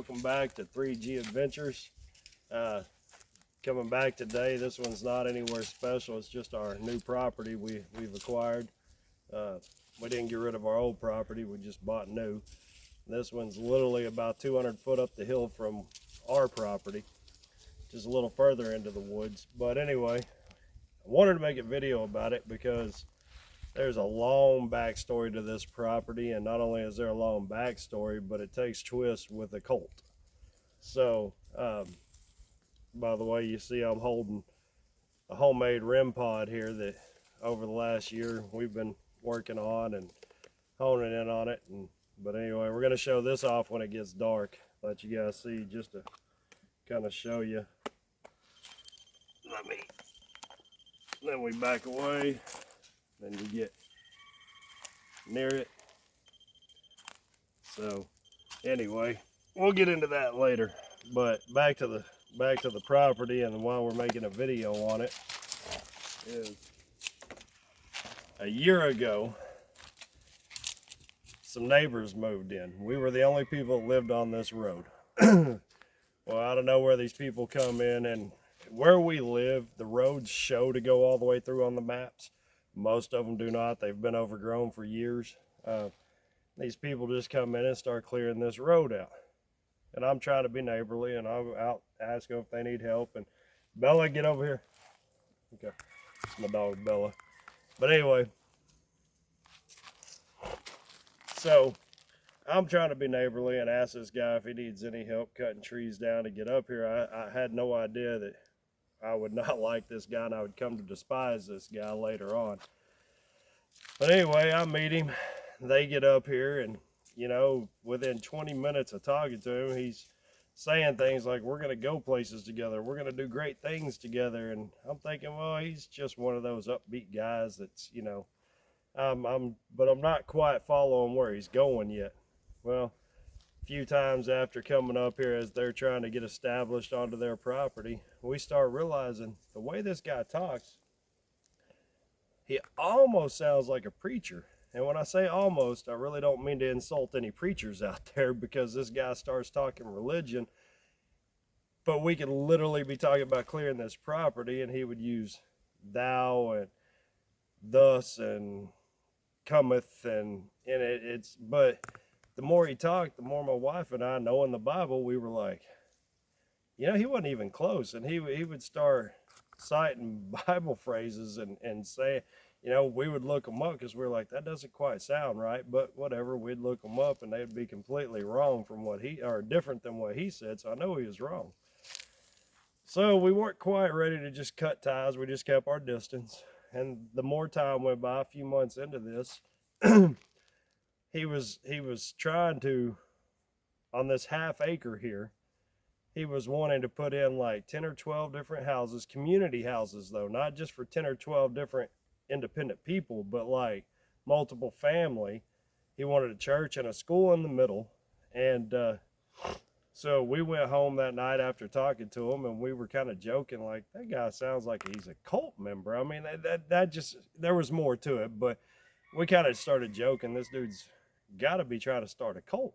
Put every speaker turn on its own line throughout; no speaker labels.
Welcome back to 3G Adventures. Coming back today. This one's not anywhere special. It's just our new property we've acquired. We didn't get rid of our old property. We just bought new. This one's literally about 200 foot up the hill from our property, just a little further into the woods. But anyway, I wanted to make a video about it because there's a long backstory to this property, and not only is there a long backstory, but it takes twists with a cult. So, by the way, you see I'm holding a homemade REM pod here that over the last year we've been working on and honing in on it. But anyway, we're going to show this off when it gets dark. Let you guys see, just to kind of show you. Then we back away. Then you get near it. So anyway, we'll get into that later. But back to the property, and while we're making a video on it, is a year ago some neighbors moved in. We were the only people that lived on this road. Well, I don't know where these people come in, and where we live, the roads show to go all the way through on the maps. Most of them do not. They've been overgrown for years. These people just come in and start clearing this road out. And I'm trying to be neighborly, and I'm out asking if they need help. And Bella, get over here. Okay, it's my dog Bella. But anyway, so I'm trying to be neighborly and ask this guy if he needs any help cutting trees down to get up here. I had no idea that I would not like this guy, and I would come to despise this guy later on. But anyway, I meet him. They get up here, and you know, within 20 minutes of talking to him, he's saying things like, we're going to go places together, we're going to do great things together. And I'm thinking, well, he's just one of those upbeat guys that's, you know, but I'm not quite following where he's going yet. Well, a few times after coming up here, as they're trying to get established onto their property, we start realizing the way this guy talks, he almost sounds like a preacher. And when I say almost, I really don't mean to insult any preachers out there, because this guy starts talking religion, but we could literally be talking about clearing this property, and he would use thou and thus and cometh, and it's, but the more he talked, the more my wife and I, knowing the Bible, we were like, you know, he wasn't even close. And he would start citing Bible phrases and say, you know, we would look them up because we were like, that doesn't quite sound right, but whatever. We'd look them up and they'd be completely wrong from what or different than what he said. So I know he was wrong. So we weren't quite ready to just cut ties. We just kept our distance. And the more time went by, a few months into this, he was trying to, on this half acre here, he was wanting to put in like 10 or 12 different houses, community houses though, not just for 10 or 12 different independent people, but like multiple family. He wanted a church and a school in the middle. And so we went home that night after talking to him, and we were kind of joking like, that guy sounds like he's a cult member. I mean, that just, there was more to it, but we kind of started joking, this dude's got to be trying to start a cult.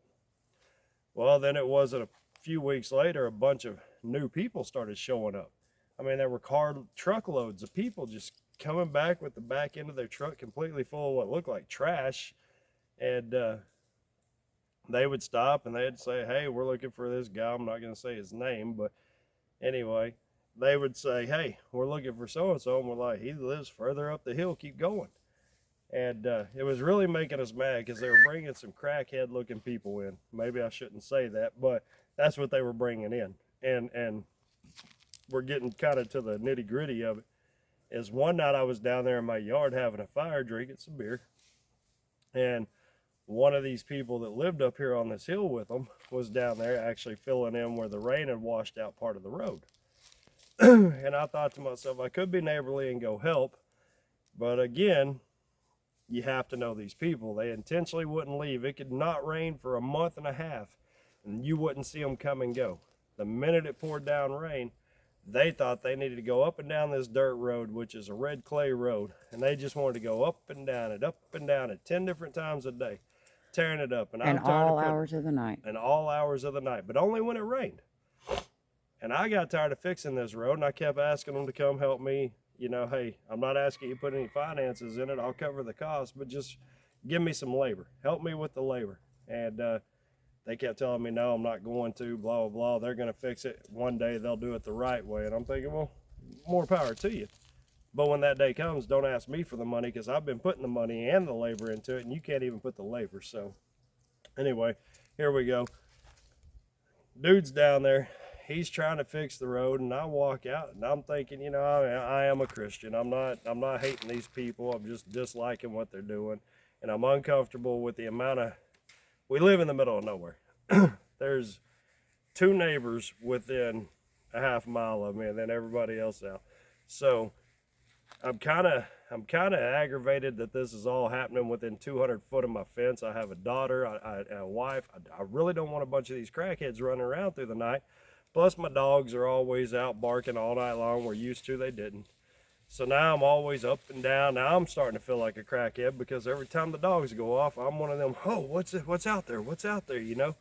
Well, then it wasn't a few weeks later, a bunch of new people started showing up. I mean, there were truckloads of people just coming back with the back end of their truck completely full of what looked like trash. And they would stop and they'd say, hey, we're looking for this guy. I'm not going to say his name, but anyway, they would say, hey, we're looking for so-and-so. And we're like, he lives further up the hill, keep going. And it was really making us mad because they were bringing some crackhead looking people in. Maybe I shouldn't say that, but that's what they were bringing in. And we're getting kind of to the nitty gritty of it. Is one night I was down there in my yard having a fire, drinking some beer. And one of these people that lived up here on this hill with them was down there actually filling in where the rain had washed out part of the road. And I thought to myself, I could be neighborly and go help. But again, you have to know these people. They intentionally wouldn't leave. It could not rain for a month and a half, and you wouldn't see them come and go. The minute it poured down rain, they thought they needed to go up and down this dirt road, which is a red clay road, and they just wanted to go up and down it 10 different times a day. tearing it up. And
And
I'm tired
all
of
hours of the night.
and all hours of the night, but only when it rained. And I got tired of fixing this road, and I kept asking them to come help me. You know, hey, I'm not asking you to put any finances in it. I'll cover the cost, but just give me some labor. Help me with the labor. And they kept telling me, no, I'm not going to, blah, blah, blah. They're going to fix it. One day they'll do it the right way. And I'm thinking, well, more power to you. But when that day comes, don't ask me for the money, because I've been putting the money and the labor into it, and you can't even put the labor. So anyway, here we go. Dude's down there. He's trying to fix the road, and I walk out, and I'm thinking, you know, I am a Christian. I'm not hating these people. I'm just disliking what they're doing, and I'm uncomfortable with the amount of. We live in the middle of nowhere. There's 2 neighbors within a half mile of me, and then everybody else out. So I'm kind of aggravated that this is all happening within 200 foot of my fence. I have a daughter, a wife. I really don't want a bunch of these crackheads running around through the night. Plus, my dogs are always out barking all night long. We're used to, they didn't. So now I'm always up and down. Now I'm starting to feel like a crackhead, because every time the dogs go off, I'm one of them, oh, what's out there? What's out there, you know,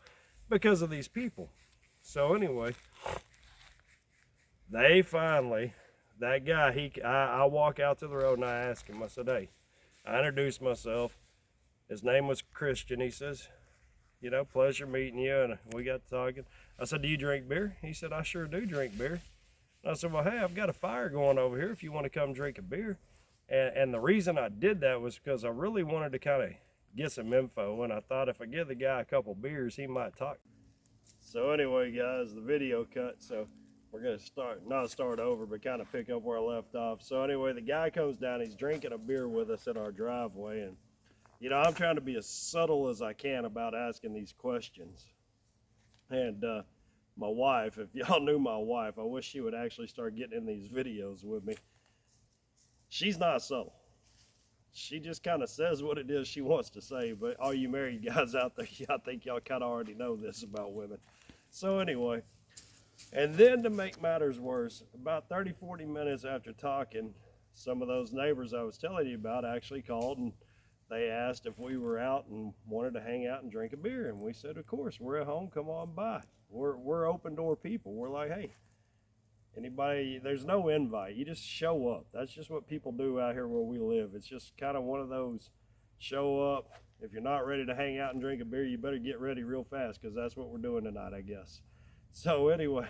because of these people. So anyway, they finally, that guy, I walk out to the road and I ask him, I said, hey, I introduced myself. His name was Christian. He says, you know, pleasure meeting you. And we got talking. I said, do you drink beer? He said, I sure do drink beer. And I said, well, hey, I've got a fire going over here if you want to come drink a beer. And the reason I did that was because I really wanted to kind of get some info. And I thought if I give the guy a couple beers, he might talk. So anyway, guys, the video cut. So we're going to not start over, but kind of pick up where I left off. So anyway, the guy comes down. He's drinking a beer with us at our driveway. And, you know, I'm trying to be as subtle as I can about asking these questions. And my wife, if y'all knew my wife, I wish she would actually start getting in these videos with me. She's not subtle. She just kind of says what it is she wants to say. But all you married guys out there, I think y'all kind of already know this about women. So anyway, and then to make matters worse, about 30-40 minutes after talking, some of those neighbors I was telling you about actually called, and they asked if we were out and wanted to hang out and drink a beer. And we said, of course, we're at home, come on by. We're open door people. We're like, hey, anybody, there's no invite. You just show up. That's just what people do out here where we live. It's just kind of one of those, show up. If you're not ready to hang out and drink a beer, you better get ready real fast, because that's what we're doing tonight, I guess. So anyway,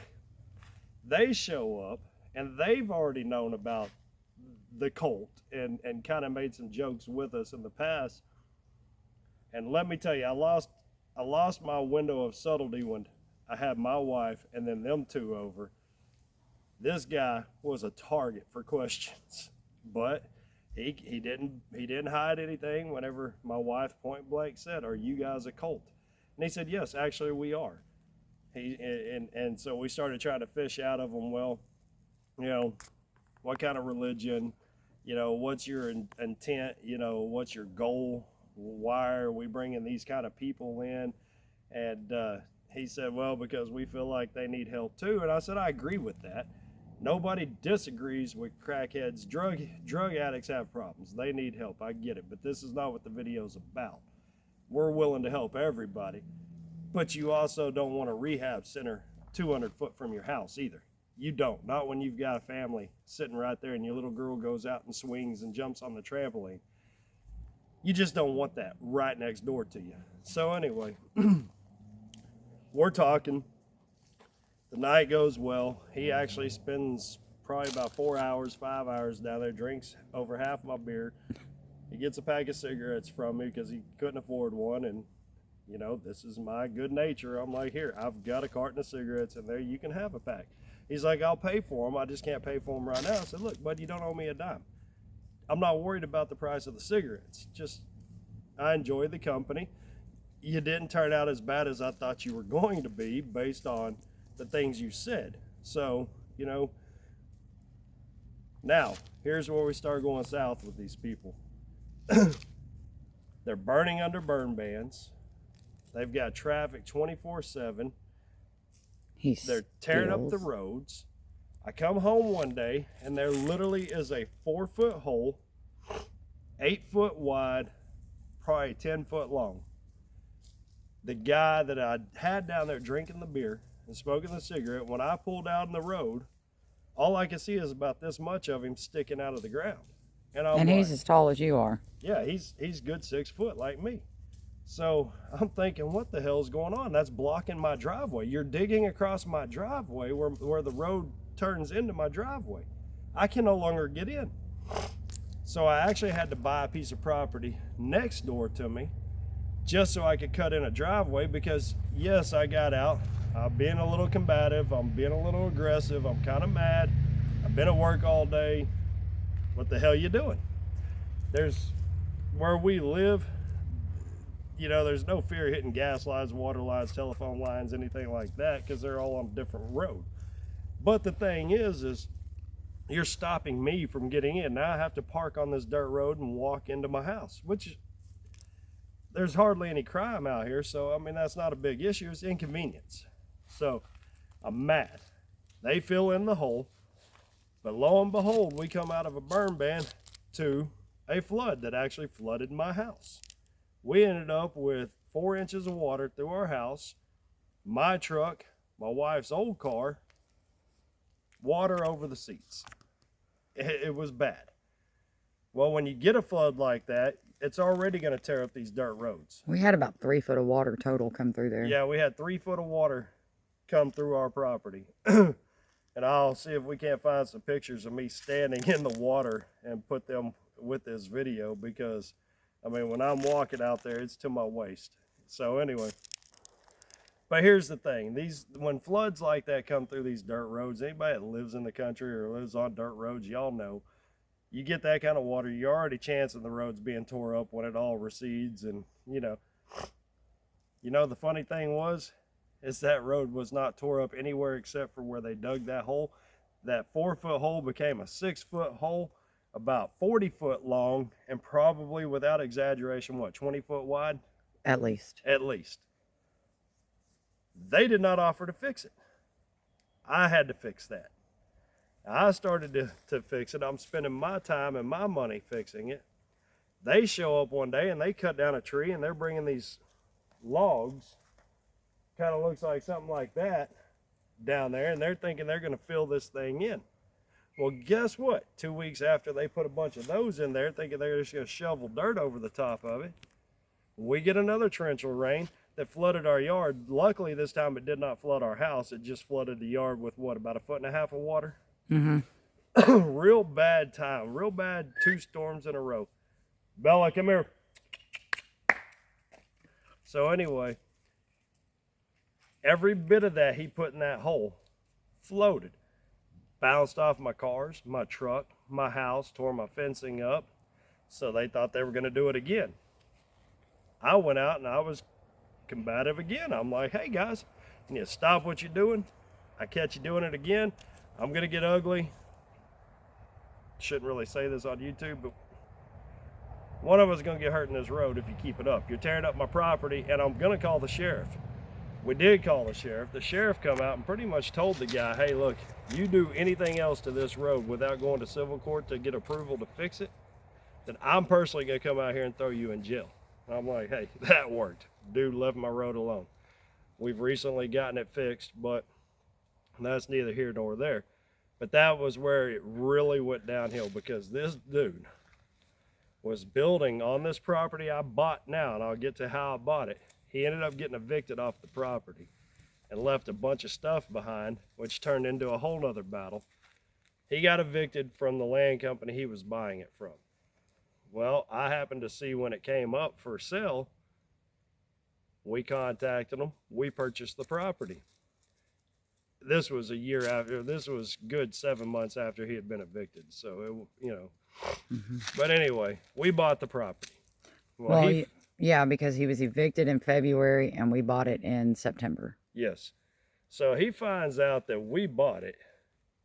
they show up, and they've already known about the cult and kind of made some jokes with us in the past. And let me tell you, I lost my window of subtlety when I had my wife and then them 2 over. This guy was a target for questions, but he didn't hide anything. Whenever my wife point blank said, are you guys a cult? And he said, yes, actually we are. And so we started trying to fish out of him, well, you know, what kind of religion, you know, what's your intent, you know, what's your goal, why are we bringing these kind of people in? And he said, well, because we feel like they need help too. And I said, I agree with that. Nobody disagrees with crackheads. Drug addicts have problems. They need help. I get it. But this is not what the video's about. We're willing to help everybody. But you also don't want a rehab center 200 foot from your house either. You don't. Not when you've got a family sitting right there and your little girl goes out and swings and jumps on the trampoline. You just don't want that right next door to you. So anyway, we're talking. The night goes well. He actually spends probably about 4 hours, 5 hours down there, drinks over half my beer. He gets a pack of cigarettes from me because he couldn't afford one. And, you know, this is my good nature. I'm like, here, I've got a carton of cigarettes in there. You can have a pack. He's like, I'll pay for them. I just can't pay for them right now. I said, look, bud, you don't owe me a dime. I'm not worried about the price of the cigarettes. Just, I enjoy the company. You didn't turn out as bad as I thought you were going to be based on the things you said. So, you know, now, here's where we start going south with these people. They're burning under burn bans. They've got traffic 24/7. They're tearing up the roads. I come home one day and there literally is a 4-foot hole, 8 foot wide, probably 10 foot long. The guy that I had down there drinking the beer and smoking the cigarette, when I pulled out in the road, all I could see is about this much of him sticking out of the ground. And I'm
And
like,
he's as tall as you are.
yeah, he's good 6 foot like me. So I'm thinking, what the hell's going on? That's blocking my driveway. You're digging across my driveway where the road turns into my driveway. I can no longer get in. So I actually had to buy a piece of property next door to me just so I could cut in a driveway because, yes, I got out. I'm being a little combative. I'm being a little aggressive. I'm kind of mad. I've been at work all day. What the hell you doing? There's where we live, you know, there's no fear hitting gas lines, water lines, telephone lines, anything like that, because they're all on a different road. But the thing is you're stopping me from getting in. Now I have to park on this dirt road and walk into my house, which there's hardly any crime out here. So, I mean, that's not a big issue. It's inconvenience. So I'm mad. They fill in the hole. But lo and behold, we come out of a burn ban to a flood that actually flooded my house. We ended up with 4 inches of water through our house, my truck, my wife's old car, water over the seats. It was bad. Well, when you get a flood like that, it's already going to tear up these dirt roads.
We had about 3 foot of water total come through there.
Yeah, we had 3 foot of water come through our property. And I'll see if we can't find some pictures of me standing in the water and put them with this video because, I mean, when I'm walking out there, it's to my waist. So anyway, but here's the thing. When floods like that come through these dirt roads, anybody that lives in the country or lives on dirt roads, y'all know, you get that kind of water, you're already chancing the roads being tore up when it all recedes. And, you know, the funny thing is that road was not tore up anywhere except for where they dug that hole. That 4 foot hole became a 6 foot hole, about 40 foot long, and probably, without exaggeration, 20 foot wide?
At least.
At least. They did not offer to fix it. I had to fix that. I started to fix it. I'm spending my time and my money fixing it. They show up one day and they cut down a tree and they're bringing these logs, kind of looks like something like that, down there, and they're thinking they're going to fill this thing in. Well, guess what? 2 weeks after they put a bunch of those in there, thinking they're just going to shovel dirt over the top of it, we get another torrential rain that flooded our yard. Luckily, this time it did not flood our house. It just flooded the yard with about 1.5 feet of water.
Mm-hmm.
Real bad time. Real bad 2 storms in a row. Bella, come here. So anyway, every bit of that he put in that hole floated. Bounced off my cars, my truck, my house, tore my fencing up. So they thought they were going to do it again. I went out and I was combative again. I'm like, hey guys, you need to stop what you're doing. I catch you doing it again, I'm going to get ugly. Shouldn't really say this on YouTube, but one of us is going to get hurt in this road if you keep it up. You're tearing up my property, and I'm going to call the sheriff. We did call the sheriff. The sheriff come out and pretty much told the guy, hey, look, you do anything else to this road without going to civil court to get approval to fix it, then I'm personally going to come out here and throw you in jail. I'm like, hey, that worked. Dude left my road alone. We've recently gotten it fixed, but that's neither here nor there. But that was where it really went downhill, because this dude was building on this property I bought now, and I'll get to how I bought it. He ended up getting evicted off the property and left a bunch of stuff behind, which turned into a whole nother battle. He got evicted from the land company he was buying it from. Well, I happened to see when it came up for sale. We contacted them. We purchased the property. This was a year after. This was good 7 months after he had been evicted. So, But anyway, we bought the property.
Well, yeah, because he was evicted in February and we bought it in September.
Yes. So he finds out that we bought it,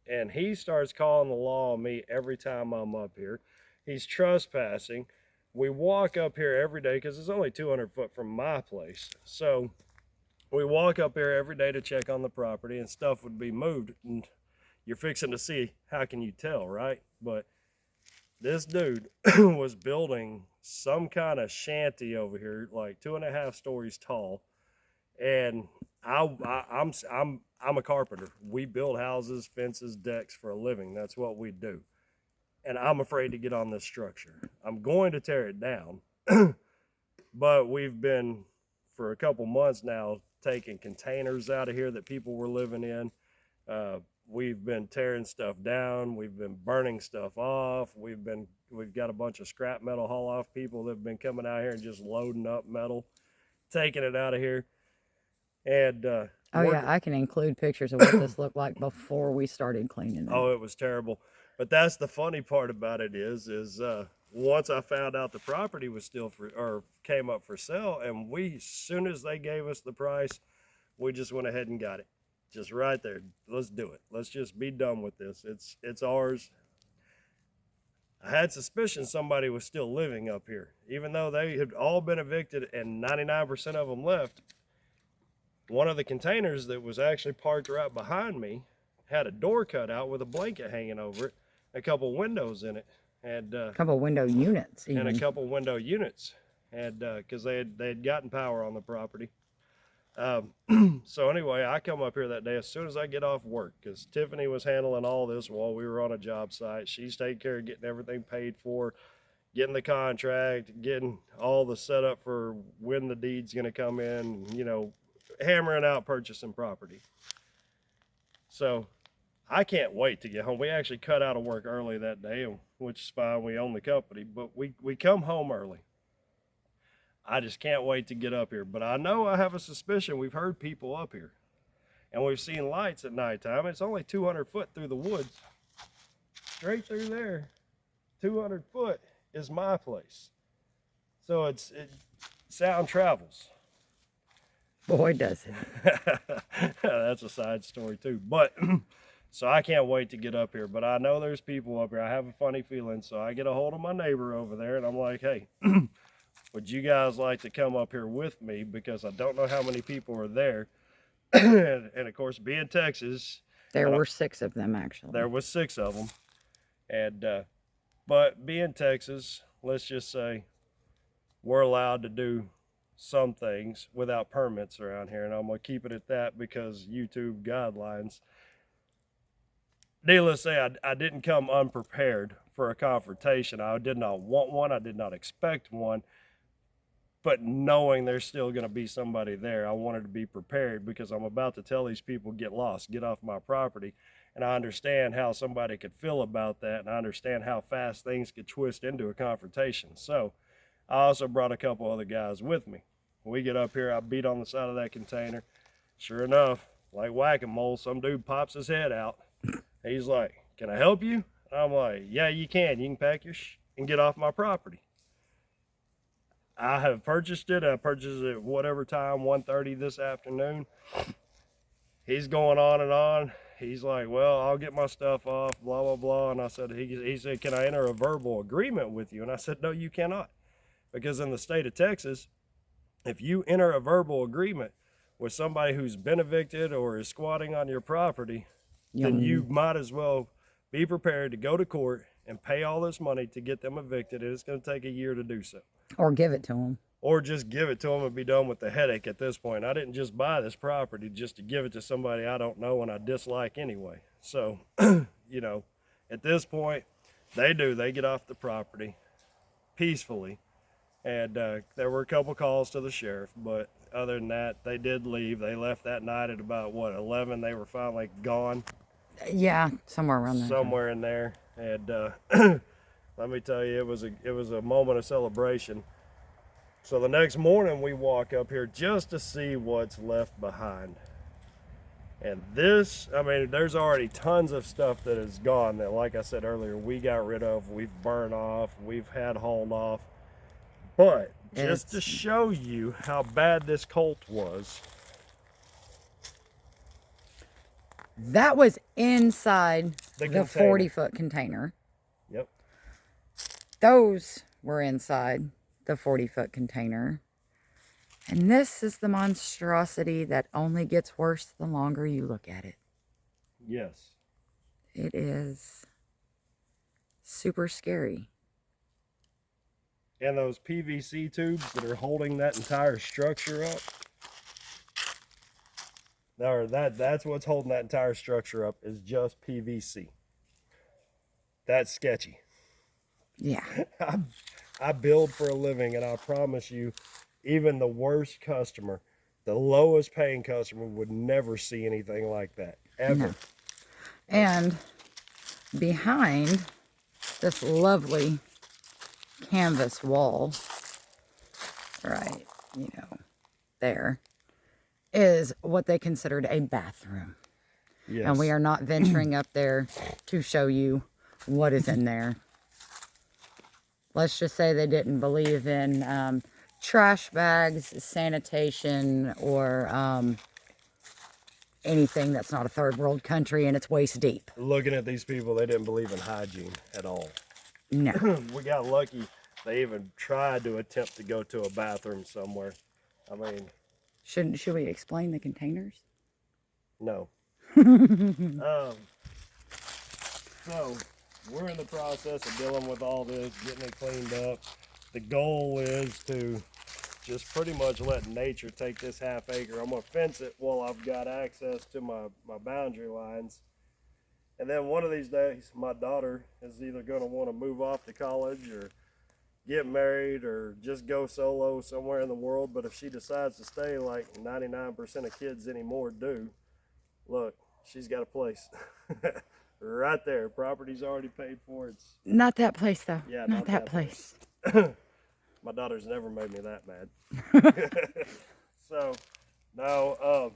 and he starts calling the law on me every time I'm up here. He's trespassing. We walk up here every day because it's only 200 foot from my place. So we walk up here every day to check on the property, and stuff would be moved. And you're fixing to see, how can you tell, right? But this dude was building some kind of shanty over here, like 2.5 stories tall, And I'm a carpenter. We build houses, fences, decks for a living. That's what we do. And I'm afraid to get on this structure. I'm going to tear it down, but we've been for a couple months now taking containers out of here that people were living in. We've been tearing stuff down. We've been burning stuff off. We've got a bunch of scrap metal haul off people that have been coming out here and just loading up metal, taking it out of here. And
Oh yeah, I can include pictures of what this looked like before we started cleaning it.
oh, it was terrible. But that's the funny part about it is once I found out the property was still for or came up for sale, and as soon as they gave us the price, we just went ahead and got it. Just right there. Let's do it. Let's just be done with this. It's ours. I had suspicion somebody was still living up here, even though they had all been evicted and 99% of them left. One of the containers that was actually parked right behind me had a door cut out with a blanket hanging over it, a couple windows in it, and
A couple window units, even.
and a couple window units, and because they had gotten power on the property. So anyway, I come up here that day as soon as I get off work, because Tiffany was handling all this while we were on a job site. She's taking care of getting everything paid for, getting the contract, getting all the setup for when the deed's going to come in, hammering out purchasing property. So I can't wait to get home. We actually cut out of work early that day, which is fine. We own the company, but we come home early. I just can't wait to get up here. But I know I have a suspicion we've heard people up here. And we've seen lights at nighttime. It's only 200 foot through the woods. Straight through there. 200 foot is my place. So sound travels.
Boy, does it.
That's a side story too. But so I can't wait to get up here. But I know there's people up here. I have a funny feeling. So I get a hold of my neighbor over there and I'm like, hey, would you guys like to come up here with me? Because I don't know how many people are there. And of course, being Texas,
there were 6 of them actually.
There was 6 of them. And but being Texas, let's just say we're allowed to do some things without permits around here, and I'm gonna keep it at that because YouTube guidelines. Needless to say, I didn't come unprepared for a confrontation. I did not want one. I did not expect one. But knowing there's still going to be somebody there, I wanted to be prepared because I'm about to tell these people, get lost, get off my property. And I understand how somebody could feel about that, and I understand how fast things could twist into a confrontation. So I also brought a couple other guys with me. When we get up here, I beat on the side of that container. Sure enough, like whack-a-mole, some dude pops his head out. He's like, can I help you? I'm like, yeah, you can. You can pack your and get off my property. I have purchased it. I purchased it at whatever time, 1:30 this afternoon. He's going on and on. He's like, well, I'll get my stuff off, blah, blah, blah. And I said, he said, can I enter a verbal agreement with you? And I said, no, you cannot. Because in the state of Texas, if you enter a verbal agreement with somebody who's been evicted or is squatting on your property, then you might as well be prepared to go to court and pay all this money to get them evicted. And it's going to take a year to do so.
Or give it to them.
Or just give it to them and be done with the headache at this point. I didn't just buy this property just to give it to somebody I don't know and I dislike anyway. So, at this point, they get off the property peacefully. And there were a couple calls to the sheriff, but other than that, they did leave. They left that night at about, 11? They were finally gone.
Yeah, somewhere around there.
Somewhere in there. And let me tell you, it was a moment of celebration. So the next morning we walk up here just to see what's left behind. And there's already tons of stuff that is gone that, like I said earlier, we got rid of, we've burned off, we've had hauled off. But just to show you how bad this cult was.
That was inside the 40-foot container.
Yep.
Those were inside the 40-foot container. And this is the monstrosity that only gets worse the longer you look at it.
Yes.
It is super scary.
And those PVC tubes that are holding that entire structure up, Or that's what's holding that entire structure up is just PVC. That's sketchy.
Yeah.
I build for a living, and I promise you, even the worst customer, the lowest paying customer, would never see anything like that ever.
No. And behind this lovely canvas wall, right, there, is what they considered a bathroom.
Yes.
And we are not venturing up there to show you what is in there. Let's just say they didn't believe in trash bags, sanitation, or anything that's not a third world country and it's waist deep.
Looking at these people, they didn't believe in hygiene at all.
No.
We got lucky. They even tried to attempt to go to a bathroom somewhere. I mean,
Should we explain the containers?
no. So we're in the process of dealing with all this, getting it cleaned up. The goal is to just pretty much let nature take this half acre. I'm gonna fence it while I've got access to my boundary lines. And then one of these days, my daughter is either gonna wanna move off to college or get married or just go solo somewhere in the world. But if she decides to stay, like 99% of kids anymore do, look, she's got a place. Right there. Property's already paid for. It's
Not that place, though.
Yeah,
not that place.
my daughter's never made me that mad. So no,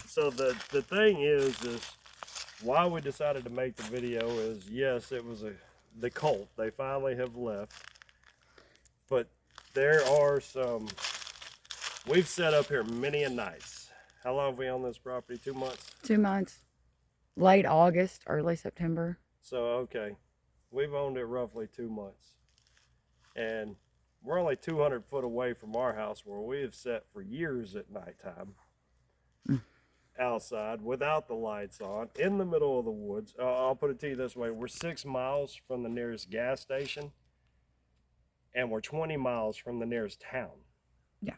so the thing is why we decided to make the video is, yes, it was the cult. They finally have left. But there are some, we've set up here many a nights. How long have we owned this property? 2 months?
2 months. Late August, early September.
So, okay. We've owned it roughly 2 months. And we're only 200 foot away from our house where we have sat for years at nighttime. Outside, without the lights on, in the middle of the woods. I'll put it to you this way. We're 6 miles from the nearest gas station. And we're 20 miles from the nearest town.
Yeah.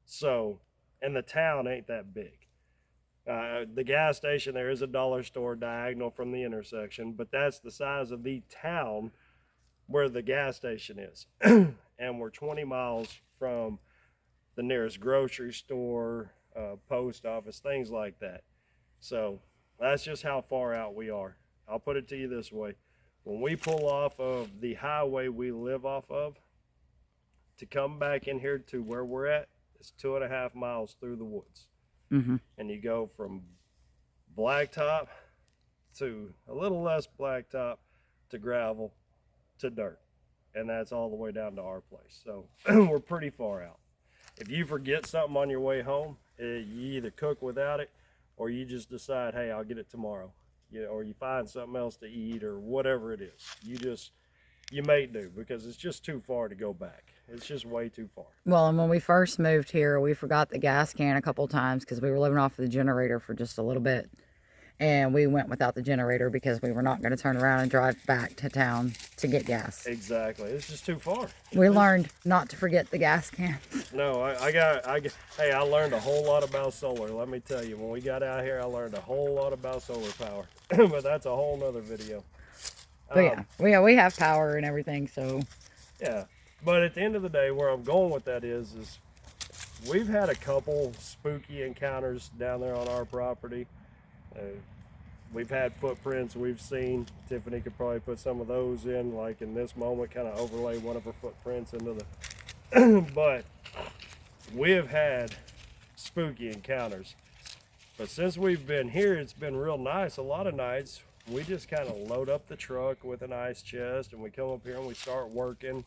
So, and the town ain't that big. The gas station there is a dollar store diagonal from the intersection, but that's the size of the town where the gas station is. And we're 20 miles from the nearest grocery store, post office, things like that. So that's just how far out we are. I'll put it to you this way. When we pull off of the highway we live off of, to come back in here to where we're at, it's 2.5 miles through the woods.
Mm-hmm.
And you go from blacktop to a little less blacktop to gravel to dirt. And that's all the way down to our place. So we're pretty far out. If you forget something on your way home, you either cook without it or you just decide, hey, I'll get it tomorrow. Or you find something else to eat or whatever it is. You may do, because it's just too far to go back. It's just way too far.
Well, and when we first moved here, we forgot the gas can a couple times because we were living off of the generator for just a little bit. And we went without the generator because we were not going to turn around and drive back to town to get gas.
Exactly. It's just too far.
We learned not to forget the gas cans.
No, hey, I learned a whole lot about solar. Let me tell you, when we got out here, I learned a whole lot about solar power. But that's a whole nother video.
But yeah, we have power and everything, so.
Yeah. But at the end of the day, where I'm going with that is we've had a couple spooky encounters down there on our property. We've had footprints we've seen. Tiffany could probably put some of those in, like in this moment, kind of overlay one of her footprints into the... But we have had spooky encounters. But since we've been here, it's been real nice. A lot of nights, we just kind of load up the truck with an ice chest and we come up here and we start working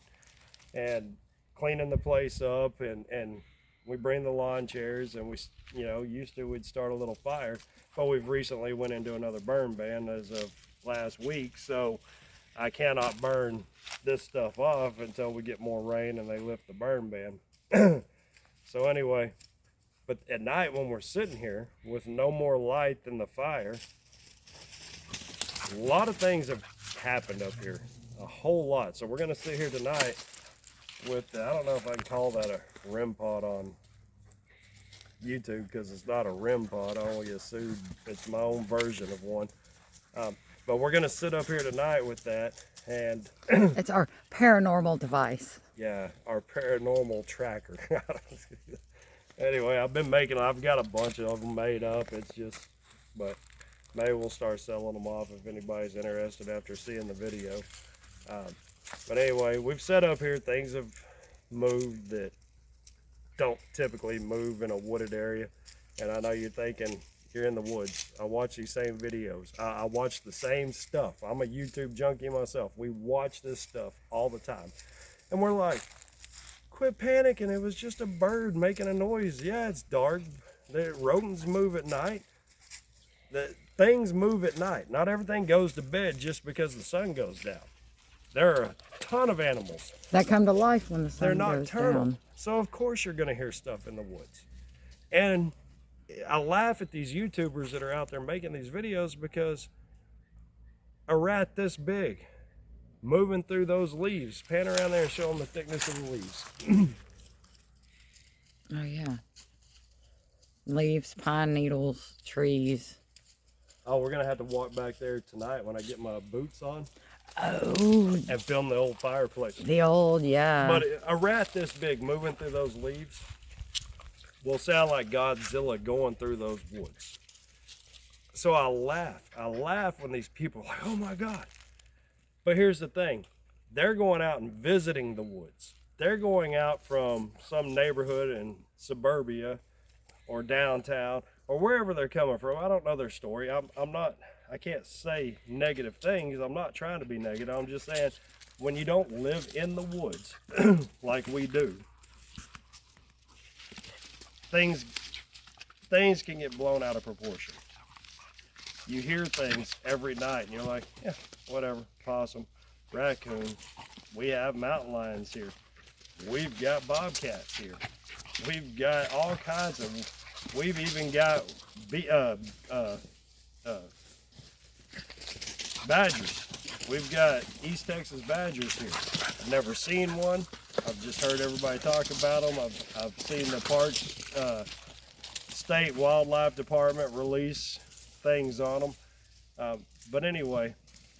and cleaning the place up, and we bring the lawn chairs, and we, used to, we'd start a little fire, but we've recently went into another burn ban as of last week, so I cannot burn this stuff off until we get more rain and they lift the burn ban. So anyway, but at night when we're sitting here with no more light than the fire, a lot of things have happened up here, a whole lot. So we're gonna sit here tonight with, I don't know if I can call that a REM pod on YouTube because it's not a REM pod. I only assumed it's my own version of one. But we're gonna sit up here tonight with that, and
It's our paranormal device.
yeah, our paranormal tracker. Anyway, I've got a bunch of them made up. It's just, but maybe we'll start selling them off if anybody's interested after seeing the video. But anyway, we've set up here. Things have moved that don't typically move in a wooded area. And I know you're thinking, you're in the woods. I watch these same videos. I watch the same stuff. I'm a YouTube junkie myself. We watch this stuff all the time. And we're like, quit panicking. It was just a bird making a noise. Yeah, it's dark. The rodents move at night. The things move at night. Not everything goes to bed just because the sun goes down. There are a ton of animals.
That come to life when the sun
They're
goes
nocturnal.
down.
So of course you're going to hear stuff in the woods. And I laugh at these YouTubers that are out there making these videos because a rat this big moving through those leaves, pan around there and show them the thickness of the leaves.
Oh yeah. Leaves, pine needles, trees.
Oh, we're going to have to walk back there tonight when I get my boots on.
Oh,
And film the old fireplace.
the old, yeah.
But a rat this big moving through those leaves will sound like Godzilla going through those woods. So I laugh when these people are like, oh my God. But here's the thing. They're going out and visiting the woods. They're going out from some neighborhood in suburbia or downtown or wherever they're coming from. I don't know their story. I can't say negative things. I'm not trying to be negative. I'm just saying when you don't live in the woods like we do, things can get blown out of proportion. You hear things every night and you're like, yeah, whatever, possum, raccoon. We have mountain lions here. We've got bobcats here. We've got all kinds of, we've even got badgers. We've got East Texas badgers here. I've never seen one. I've just heard everybody talk about them. I've seen the Parks State Wildlife Department release things on them. But anyway,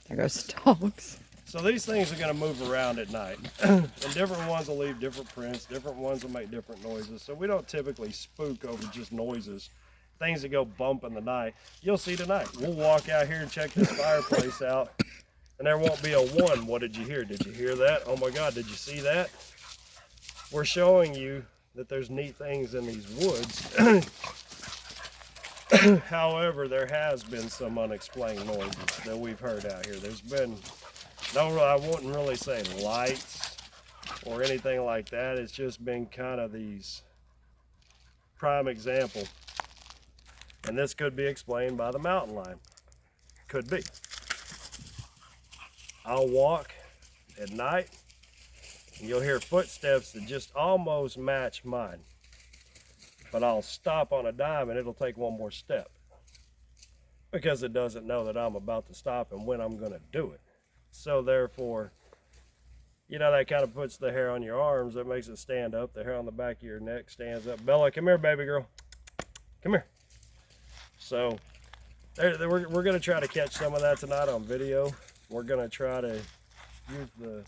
There goes the dogs.
so these things are going to move around at night. And different ones will leave different prints. Different ones will make different noises. So we don't typically spook over just noises. Things that go bump in the night. You'll see tonight. We'll walk out here and check this fireplace out. And there won't be a one. What did you hear? Did you hear that? Oh my God, did you see that? We're showing you that there's neat things in these woods. However, there has been some unexplained noises that we've heard out here. There's been, I wouldn't really say lights or anything like that. It's just been kind of these prime example. And this could be explained by the mountain lion. Could be. I'll walk at night and you'll hear footsteps that just almost match mine. But I'll stop on a dime and it'll take one more step because it doesn't know that I'm about to stop and when I'm going to do it. So therefore, you know, that kind of puts the hair on your arms. That makes it stand up. The hair on the back of your neck stands up. Bella, come here, baby girl. Come here. So we're going to try to catch some of that tonight on video. We're going to try to use the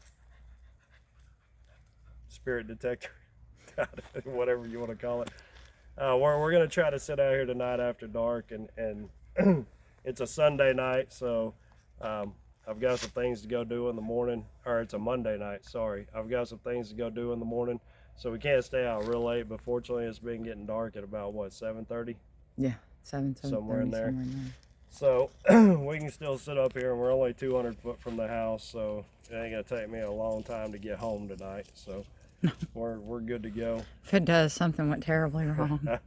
spirit detector, whatever you want to call it. We're going to try to sit out here tonight after dark, and it's a Sunday night, so I've got some things to go do in the morning, or it's a Monday night, sorry. I've got some things to go do in the morning, so we can't stay out real late, but fortunately it's been getting dark at about, what, 7:30?
Yeah, 7,
Somewhere in there.
Somewhere in there.
So we can still sit up here, and we're only 200 foot from the house, so it ain't going to take me a long time to get home tonight, so we're good to go.
If it does, something went terribly wrong.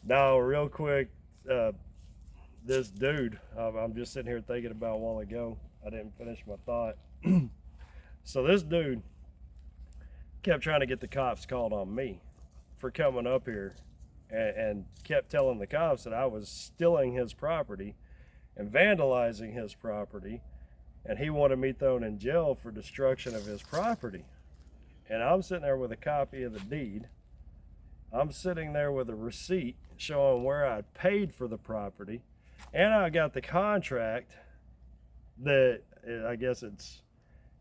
Now, real quick, this dude, I'm just sitting here thinking about a while ago. I didn't finish my thought. So this dude kept trying to get the cops called on me for coming up here and kept telling the cops that I was stealing his property and vandalizing his property, and he wanted me thrown in jail for destruction of his property. And I'm sitting there with a copy of the deed, I'm sitting there with a receipt showing where I paid for the property, and I got the contract that I guess it's,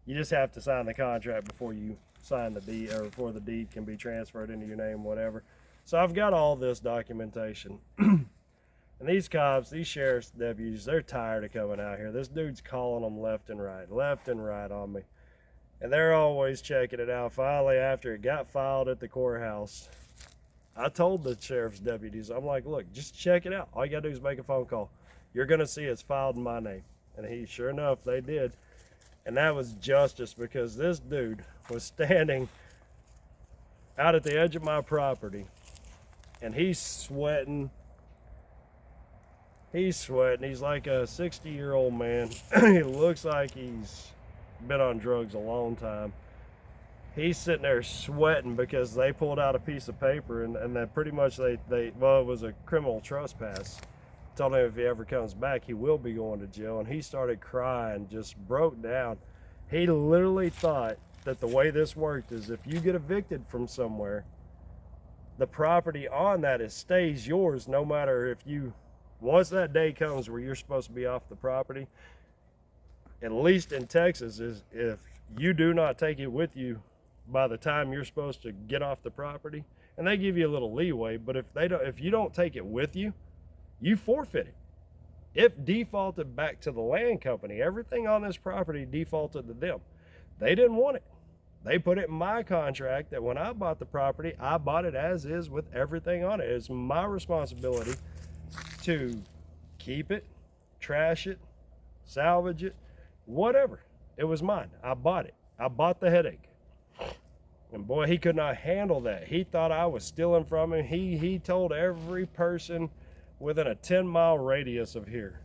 you just have to sign the contract before you sign the deed, or before the deed can be transferred into your name, whatever. So I've got all this documentation. And these cops, these sheriff's deputies, they're tired of coming out here. This dude's calling them left and right on me. And they're always checking it out. Finally, after it got filed at the courthouse, I told the sheriff's deputies, I'm like, look, just check it out. All you gotta do is make a phone call. You're gonna see it's filed in my name. And sure enough, they did. And that was justice, because this dude was standing out at the edge of my property, and he's sweating. He's like a 60-year-old man. He looks like he's been on drugs a long time. He's sitting there sweating because they pulled out a piece of paper, and then pretty much well, it was a criminal trespass. Told him if he ever comes back, he will be going to jail. And he started crying, just broke down. He literally thought that the way this worked is if you get evicted from somewhere, the property on that stays yours, no matter if you, once that day comes where you're supposed to be off the property, at least in Texas, is if you do not take it with you by the time you're supposed to get off the property, and they give you a little leeway, but if you don't take it with you, you forfeit it. It defaulted back to the land company. Everything on this property defaulted to them. They didn't want it. They put it in my contract that when I bought the property, I bought it as is with everything on it. It's my responsibility to keep it, trash it, salvage it, whatever. It was mine. I bought it. I bought the headache. And boy, he could not handle that. He thought I was stealing from him. He told every person within a 10-mile radius of here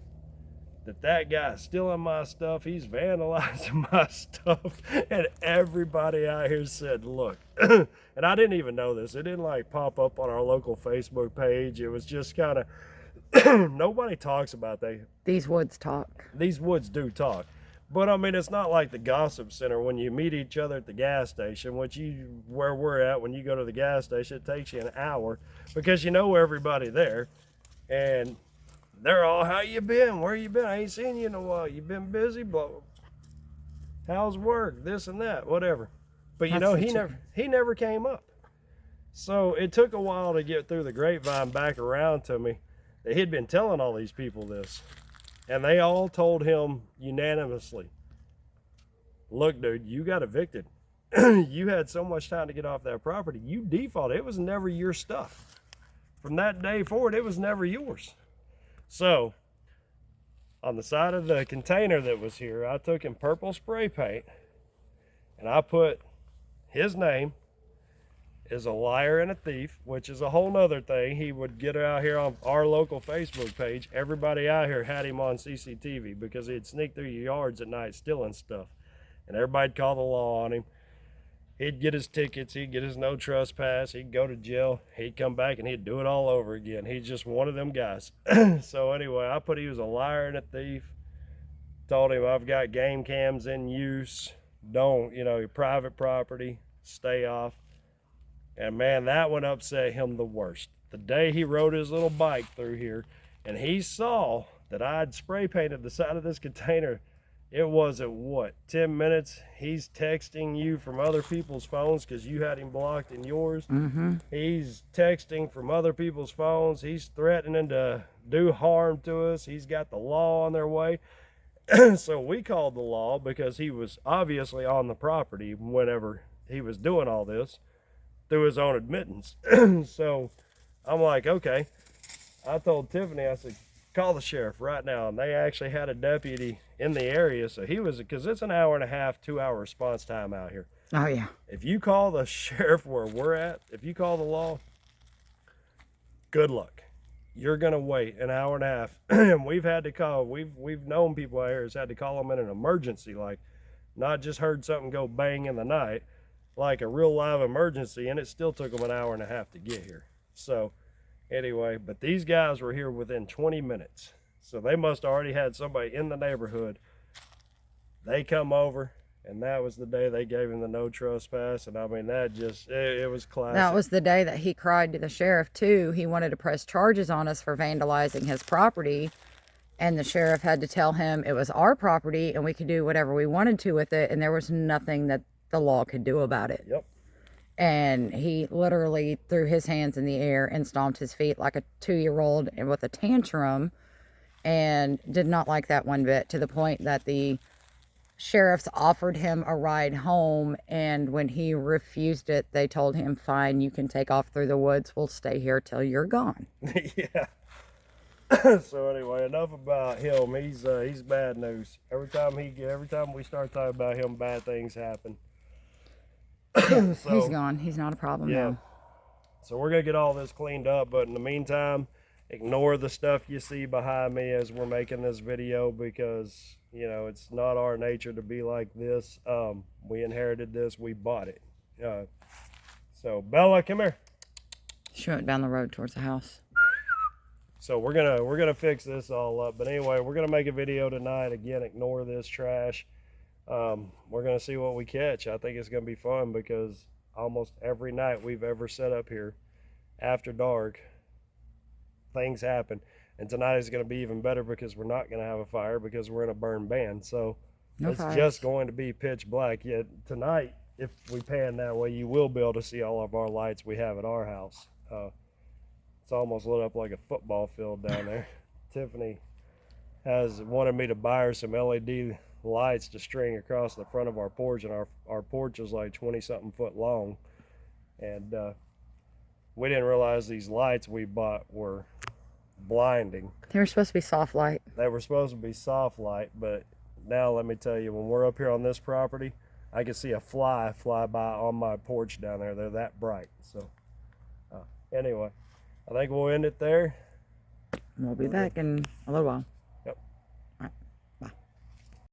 that guy's stealing my stuff. He's vandalizing my stuff. And everybody out here said, look, and I didn't even know this. It didn't like pop up on our local Facebook page. It was just kind of, nobody talks about that.
These woods talk.
These woods do talk. But I mean, it's not like the gossip center when you meet each other at the gas station, where we're at, when you go to the gas station, it takes you an hour because you know everybody there. And they're all, how you been? Where you been? I ain't seen you in a while. You been busy? Blah. How's work? This and that, whatever. But you know, he never came up. So it took a while to get through the grapevine back around to me that he'd been telling all these people this. And they all told him unanimously, look, dude, you got evicted. You had so much time to get off that property. You defaulted. It was never your stuff. From that day forward, it was never yours. So, on the side of the container that was here, I took in purple spray paint, and I put his name is a liar and a thief, which is a whole nother thing. He would get out here on our local Facebook page. Everybody out here had him on CCTV because he'd sneak through your yards at night stealing stuff. And everybody'd call the law on him. He'd get his tickets, he'd get his no trespass, he'd go to jail, he'd come back and he'd do it all over again. He's just one of them guys. So anyway, I put he was a liar and a thief. Told him I've got game cams in use. Don't, your private property, stay off. And man, that one upset him the worst. The day he rode his little bike through here and he saw that I'd spray painted the side of this container, it wasn't, 10 minutes? He's texting you from other people's phones because you had him blocked in yours.
Mm-hmm.
He's texting from other people's phones. He's threatening to do harm to us. He's got the law on their way. So we called the law because he was obviously on the property whenever he was doing all this through his own admittance. So I'm like, okay. I told Tiffany, I said, call the sheriff right now. And they actually had a deputy in the area. So he was, because it's an hour and a half, 2-hour response time out here.
Oh, yeah.
If you call the sheriff where we're at, if you call the law, good luck. You're going to wait an hour and a half. And we've had to call, we've known people out here has had to call them in an emergency, like not just heard something go bang in the night, like a real live emergency. And it still took them an hour and a half to get here. So anyway, but these guys were here within 20 minutes. So they must have already had somebody in the neighborhood. They come over, And that was the day they gave him the no trespass. And I mean, that just, it was classic.
That was the day that he cried to the sheriff, too. He wanted to press charges on us for vandalizing his property. And the sheriff had to tell him it was our property and we could do whatever we wanted to with it. And there was nothing that the law could do about it.
Yep.
And he literally threw his hands in the air and stomped his feet like a 2-year-old with a tantrum, and did not like that one bit, to the point that the sheriffs offered him a ride home, and when he refused it, they told him, fine, you can take off through the woods, we'll stay here till you're gone.
Yeah. So anyway, enough about him. He's bad news. Every time we start talking about him, bad things happen.
So, he's gone. He's not a problem now.
So we're gonna get all this cleaned up, but in the meantime, ignore the stuff you see behind me as we're making this video, because you know it's not our nature to be like this. We inherited this, we bought it. So Bella, come here.
She went down the road towards the house.
So we're gonna fix this all up. But anyway, we're gonna make a video tonight. Again, ignore this trash. We're gonna see what we catch. I think it's gonna be fun, because almost every night we've ever set up here after dark, things happen. And tonight is gonna be even better, because we're not gonna have a fire, because we're in a burn ban. So it's just going to be pitch black. Yet tonight, if we pan that way, you will be able to see all of our lights we have at our house. It's almost lit up like a football field down there. Tiffany has wanted me to buy her some LED lights to string across the front of our porch, and our porch is like 20-something foot long. And we didn't realize these lights we bought were blinding.
They were supposed to be soft light.
They were supposed to be soft light, but now let me tell you, when we're up here on this property, I can see a fly by on my porch down there. They're that bright. So anyway, I think we'll end it there.
We'll be back in a little while.